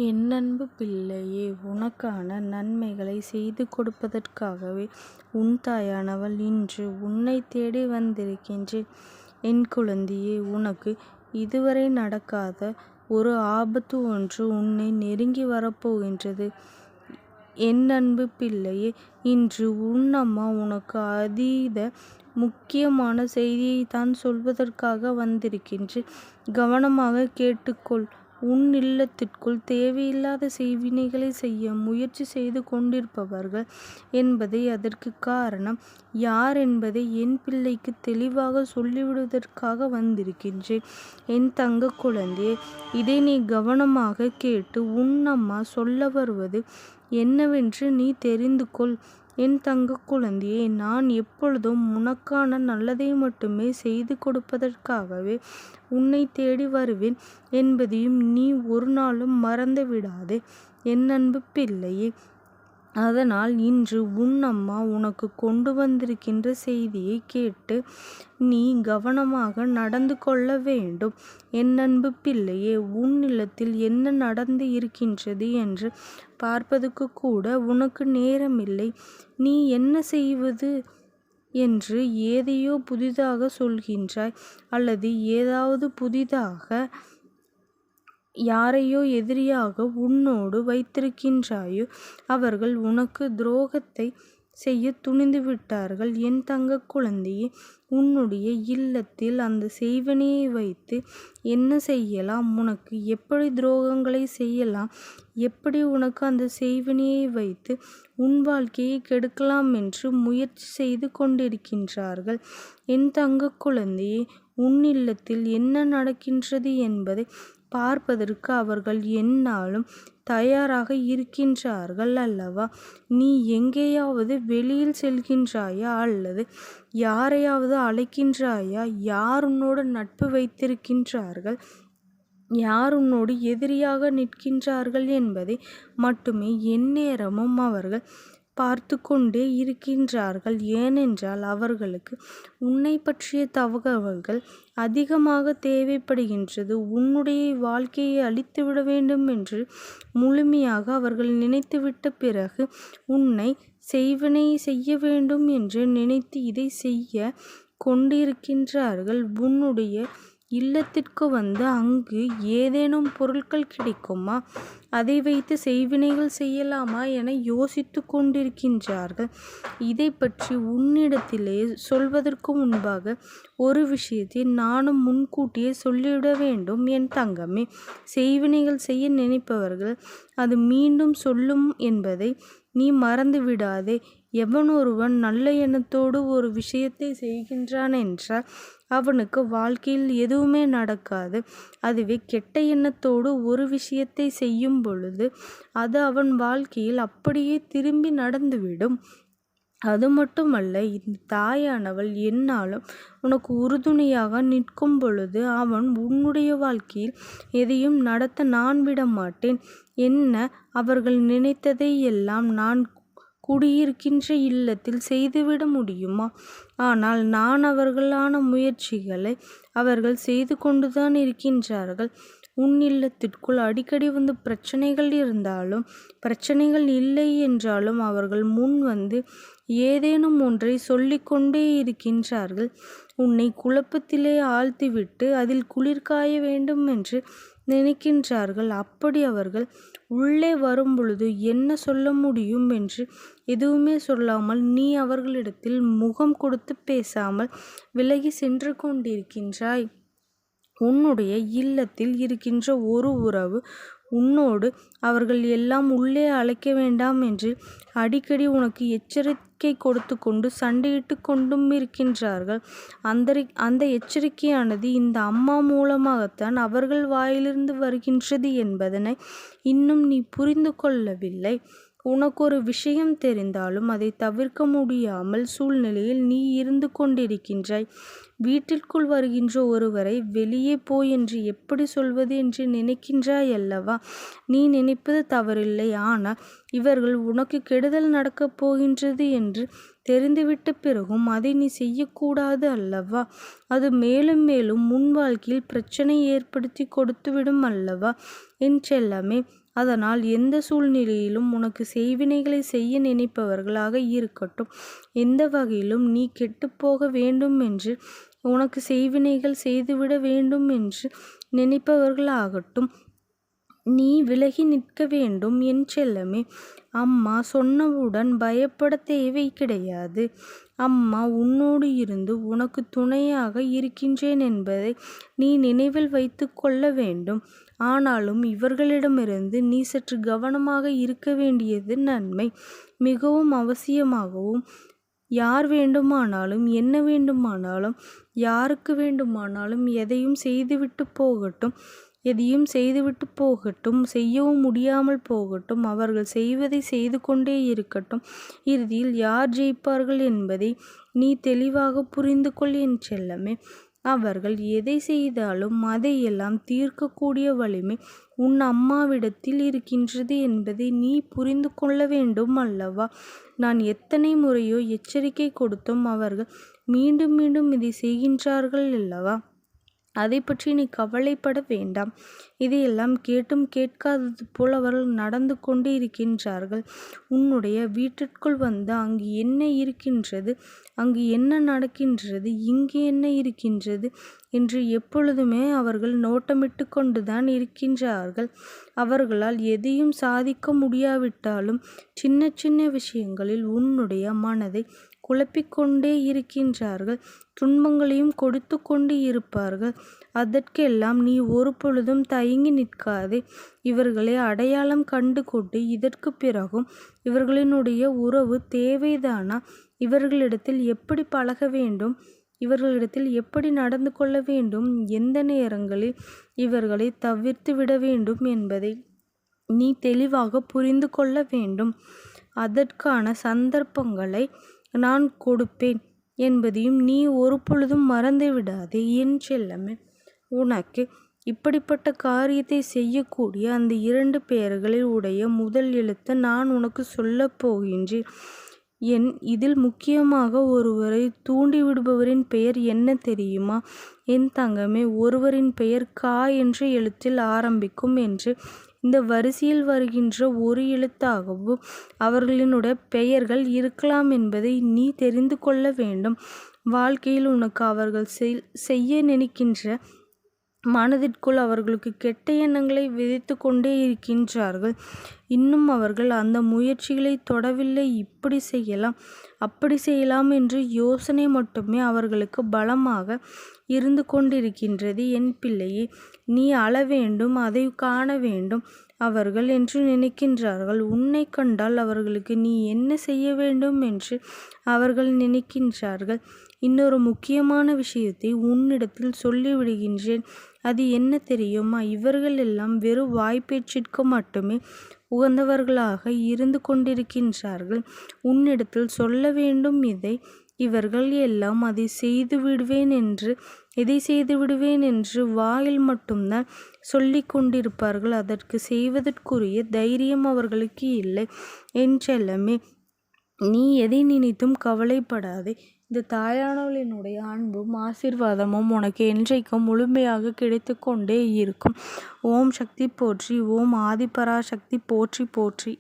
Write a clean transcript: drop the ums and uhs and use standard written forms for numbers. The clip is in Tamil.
என் அன்பு பிள்ளையே, உனக்கான நன்மைகளை செய்து கொடுப்பதற்காகவே உன் தாயானவள் இன்று உன்னை தேடி வந்திருக்கின்றேன். என் குழந்தையே, உனக்கு இதுவரை நடக்காத ஒரு ஆபத்து ஒன்று உன்னை நெருங்கி வரப்போகின்றது. என் அன்பு பிள்ளையே, இன்று உன் அம்மா உனக்கு அதீத முக்கியமான செய்தியைத்தான் சொல்வதற்காக வந்திருக்கின்றேன். கவனமாக கேட்டுக்கொள். உன் இல்லத்திற்குள் தேவையில்லாத செய்வினைகளை செய்ய முயற்சி செய்து கொண்டிருப்பவர்கள் என்பதை, அதற்கு காரணம் யார் என்பதை என் பிள்ளைக்கு தெளிவாக சொல்லிவிடுவதற்காக வந்திருக்கின்றேன். என் தங்க குழந்தையே, இதை நீ கவனமாக கேட்டு உன் அம்மா சொல்ல வருவது என்னவென்று நீ தெரிந்து கொள். என் தங்க குழந்தையே, நான் எப்பொழுதும் உனக்கான நல்லதை மட்டுமே செய்து கொடுப்பதற்காகவே உன்னை தேடி வருவேன் என்பதையும் நீ ஒரு நாளும் மறந்து விடாதே என் அன்பு பிள்ளையே. அதனால் இன்று உன் அம்மா உனக்கு கொண்டு வந்திருக்கின்ற செய்தியை கேட்டு நீ கவனமாக நடந்து கொள்ள வேண்டும். என் அன்பு பிள்ளையே, உன் இல்லத்தில் என்ன நடந்து இருக்கின்றது என்று பார்ப்பதற்கு கூட உனக்கு நேரமில்லை. நீ என்ன செய்வது என்று ஏதையோ புதிதாக சொல்கின்றாய், அல்லது ஏதாவது புதிதாக யாரையோ எதிரியாக உன்னோடு வைத்திருக்கின்றாயோ அவர்கள் உனக்கு துரோகத்தை செய்ய துணிந்து விட்டார்கள். என் தங்க குழந்தையே, உன்னுடைய இல்லத்தில் அந்த செய்வனையை வைத்து என்ன செய்யலாம், உனக்கு எப்படி துரோகங்களை செய்யலாம், எப்படி உனக்கு அந்த செய்வனையை வைத்து உன் வாழ்க்கையை கெடுக்கலாம் என்று முயற்சி செய்து கொண்டிருக்கின்றார்கள். என் தங்க குழந்தையே, உன் இல்லத்தில் என்ன நடக்கின்றது என்பதை பார்ப்பதற்கு அவர்கள் எந்நாளும் தயாராக இருக்கின்றார்கள் அல்லவா? நீ எங்கேயாவது வெளியில் செல்கின்றாயா, அல்லது யாரையாவது அழைக்கின்றாயா? யார் உன்னோடு நட்பு வைத்திருக்கின்றார்கள், யார் உன்னோடு எதிரியாக நிற்கின்றார்கள் என்பதை மட்டுமே எந்நேரமும் அவர்கள் பார்த்து கொண்டே இருக்கின்றார்கள். ஏனென்றால் அவர்களுக்கு உன்னை பற்றிய தகவல்கள் அதிகமாக தேவைப்படுகின்றது. உன்னுடைய வாழ்க்கையை அழித்துவிட வேண்டும் என்று முழுமையாக அவர்கள் நினைத்துவிட்ட பிறகு உன்னை செய்வனை செய்ய வேண்டும் என்று நினைத்து இதை செய்ய கொண்டிருக்கின்றார்கள். உன்னுடைய இல்லத்திற்கு வந்து அங்கு ஏதேனும் பொருட்கள் கிடைக்குமா, அதை வைத்து செய்வினைகள் செய்யலாமா என யோசித்து கொண்டிருக்கின்றார்கள். இதை பற்றி உன்னிடத்திலே சொல்வதற்கு முன்பாக ஒரு விஷயத்தை நானும் முன்கூட்டியே சொல்லிவிட வேண்டும் என் தங்கமே. செய்வினைகள் செய்ய நினைப்பவர்கள் அது மீண்டும் சொல்லும் என்பதை நீ மறந்து விடாதே. எவன் ஒருவன் நல்ல எண்ணத்தோடு ஒரு விஷயத்தை செய்கின்றான் என்றால் அவனுக்கு வாழ்க்கையில் எதுவுமே நடக்காது. அதுவே கெட்ட எண்ணத்தோடு ஒரு விஷயத்தை செய்யும் பொழுது அது அவன் வாழ்க்கையில் அப்படியே திரும்பி நடந்துவிடும். அது மட்டுமல்ல, இந்த தாயானவள் எந்நாளும் உனக்கு உறுதுணையாக நிற்கும் பொழுது அவன் உன்னுடைய வாழ்க்கையில் எதையும் நடத்த நான் விட மாட்டேன். என்ன, அவர்கள் நினைத்ததை எல்லாம் நான் குடியிருக்கின்ற இல்லத்தில் செய்துவிட முடியுமா? ஆனால் நான் அவர்களான முயற்சிகளை அவர்கள் செய்து கொண்டுதான் இருக்கின்றார்கள். உன் இல்லத்திற்குள் அடிக்கடி வந்து பிரச்சனைகள் இருந்தாலும், பிரச்சனைகள் இல்லை என்றாலும் அவர்கள் முன் வந்து ஏதேனும் ஒன்றை சொல்லிக்கொண்டே இருக்கின்றார்கள். உன்னை குழப்பத்திலே ஆழ்த்திவிட்டு அதில் குளிர்காய வேண்டும் என்று நினைக்கின்றார்கள். அப்படி அவர்கள் உள்ளே வரும் பொழுது என்ன சொல்ல முடியும் என்று எதுவுமே சொல்லாமல் நீ அவர்களிடத்தில் முகம் கொடுத்து பேசாமல் விலகி சென்று கொண்டிருக்கின்றாய். உன்னுடைய இல்லத்தில் இருக்கின்ற ஒரு உறவு உன்னோடு அவர்கள் எல்லாம் உள்ளே அழைக்க வேண்டாம் என்று அடிக்கடி உனக்கு எச்சரிக்கை கொடுத்து கொண்டு சண்டையிட்டு கொண்டும் இருக்கின்றார்கள். அந்த எச்சரிக்கையானது இந்த அம்மா மூலமாகத்தான் அவர்கள் வாயிலிருந்து வருகின்றது என்பதனை இன்னும் நீ புரிந்து கொள்ளவில்லை. உனக்கு ஒரு விஷயம் தெரிந்தாலும் அதை தவிர்க்க முடியாமல் சூழ்நிலையில் நீ இருந்து கொண்டிருக்கின்றாய். வீட்டிற்குள் வருகின்ற ஒருவரை வெளியே போய் என்று எப்படி சொல்வது என்று நினைக்கின்றாய் அல்லவா? நீ நினைப்பது தவறில்லை. ஆனால் இவர்கள் உனக்கு கெடுதல் நடக்கப் போகின்றது என்று தெரிந்துவிட்ட பிறகும் அதை நீ செய்யக்கூடாது அல்லவா? அது மேலும் மேலும் முன் வாழ்க்கையில் பிரச்சனை ஏற்படுத்தி கொடுத்துவிடும் அல்லவா என் செல்லமே. அதனால் எந்த சூழ்நிலையிலும் உனக்கு செய்வினைகளை செய்ய நினைப்பவர்களாக இருக்கட்டும், எந்த வகையிலும் நீ கெட்டுப்போக வேண்டும் என்று, உனக்கு செய்வினைகள் செய்துவிட வேண்டும் என்று நினைப்பவர்களாகட்டும், நீ விலகி நிற்க வேண்டும் என் செல்லமே. அம்மா சொன்னவுடன் பயப்பட தேவை கிடையாது. அம்மா உன்னோடு இருந்து உனக்கு துணையாக இருக்கின்றேன் என்பதை நீ நினைவில் வைத்து கொள்ள வேண்டும். ஆனாலும் இவர்களிடமிருந்து நீ சற்று கவனமாக இருக்க வேண்டியது நன்மை. மிகவும் அவசியமாகவும் யார் வேண்டுமானாலும் என்ன வேண்டுமானாலும் யாருக்கு வேண்டுமானாலும் எதையும் செய்துவிட்டு போகட்டும், செய்யவும் முடியாமல் போகட்டும், அவர்கள் செய்வதை செய்து கொண்டே இருக்கட்டும். இறுதியில் யார் ஜெயிப்பார்கள் என்பதை நீ தெளிவாக புரிந்து கொள் என் செல்லமே. அவர்கள் எதை செய்தாலும் அதையெல்லாம் தீர்க்கக்கூடிய வலிமை உன் அம்மாவிடத்தில் இருக்கின்றது என்பதை நீ புரிந்து கொள்ள வேண்டும் அல்லவா? நான் எத்தனை முறையோ எச்சரிக்கை கொடுத்தும் அவர்கள் மீண்டும் மீண்டும் இதை செய்கின்றார்கள் அல்லவா? அதை பற்றி நீ கவலைப்பட வேண்டாம். இதையெல்லாம் கேட்டும் கேட்காதது போல் அவர்கள் நடந்து கொண்டு இருக்கின்றார்கள். உன்னுடைய வீட்டிற்குள் வந்து அங்கு என்ன இருக்கின்றது, அங்கு என்ன நடக்கின்றது, இங்கே என்ன இருக்கின்றது என்று எப்பொழுதுமே அவர்கள் நோட்டமிட்டு கொண்டுதான் இருக்கின்றார்கள். அவர்களால் எதையும் சாதிக்க முடியாவிட்டாலும் சின்ன சின்ன விஷயங்களில் உன்னுடைய மனதை குழப்பிக்கொண்டே இருக்கின்றார்கள். துன்பங்களையும் கொடுத்து கொண்டு இருப்பார்கள். அதற்கெல்லாம் நீ ஒரு பொழுதும் தயங்கி நிற்காதே. இவர்களை அடையாளம் கண்டு கொண்டு இதற்கு பிறகும் இவர்களினுடைய உறவு தேவைதானா, இவர்களிடத்தில் எப்படி பழக வேண்டும், இவர்களிடத்தில் எப்படி நடந்து கொள்ள வேண்டும், எந்த நேரங்களில் இவர்களை தவிர்த்து விட வேண்டும் என்பதை நீ தெளிவாக புரிந்து கொள்ள வேண்டும். அதற்கான சந்தர்ப்பங்களை நான் கொடுப்பேன் என்பதையும் நீ ஒரு பொழுதும் மறந்து விடாதே என் செல்லமே. உனக்கு இப்படிப்பட்ட காரியத்தை செய்யக்கூடிய அந்த 2 பெயர்களில் உடைய முதல் எழுத்து நான் உனக்கு சொல்லப் போகின்றேன். இதில் முக்கியமாக ஒருவரை தூண்டிவிடுபவரின் பெயர் என்ன தெரியுமா என் தங்கமே? ஒருவரின் பெயர் கா என்ற எழுத்தில் ஆரம்பிக்கும் என்று இந்த வரிசையில் வருகின்ற ஒரு எழுத்தாகவும் அவர்களினுடைய பெயர்கள் இருக்கலாம் என்பதை நீ தெரிந்து கொள்ள வேண்டும். வாழ்க்கையில் உனக்கு அவர்கள் செய்ய நினைக்கின்ற மனதிற்குள் அவர்களுக்கு கெட்ட எண்ணங்களை விதைத்து கொண்டே இருக்கின்றார்கள். இன்னும் அவர்கள் அந்த முயற்சிகளை தொடவில்லை. இப்படி செய்யலாம், அப்படி செய்யலாம் என்று யோசனை மட்டுமே அவர்களுக்கு பலமாக இருந்து கொண்டிருக்கின்றது. என் பிள்ளையே, நீ அழ வேண்டும், அதை காண வேண்டும் அவர்கள் என்று நினைக்கின்றார்கள். உன்னை கண்டால் அவர்களுக்கு நீ என்ன செய்ய வேண்டும் என்று அவர்கள் நினைக்கின்றார்கள். இன்னொரு முக்கியமான விஷயத்தை உன்னிடத்தில் சொல்லிவிடுகின்றேன். அது என்ன தெரியுமா? இவர்கள் எல்லாம் வெறும் வாய்ப்பேச்சிற்கு மட்டுமே உகந்தவர்களாக இருந்து கொண்டிருக்கின்றார்கள். உன்னிடத்தில் சொல்ல வேண்டும் இதை. இவர்கள் எல்லாம் அதை செய்து விடுவேன் என்று, இதை செய்து விடுவேன் என்று வாயில் மட்டும்தான் சொல்லி கொண்டிருப்பார்கள். அதற்கு செய்வதற்குரிய தைரியம் அவர்களுக்கு இல்லை. என் செல்லமே, நீ எதை நினைத்தும் கவலைப்படாதே. இந்த தாயானவளினுடைய அன்பும் ஆசீர்வாதமும் உனக்கு என்றைக்கும் முழுமையாக கிடைத்து கொண்டே இருக்கும். ஓம் சக்தி போற்றி. ஓம் ஆதிபராசக்தி போற்றி போற்றி.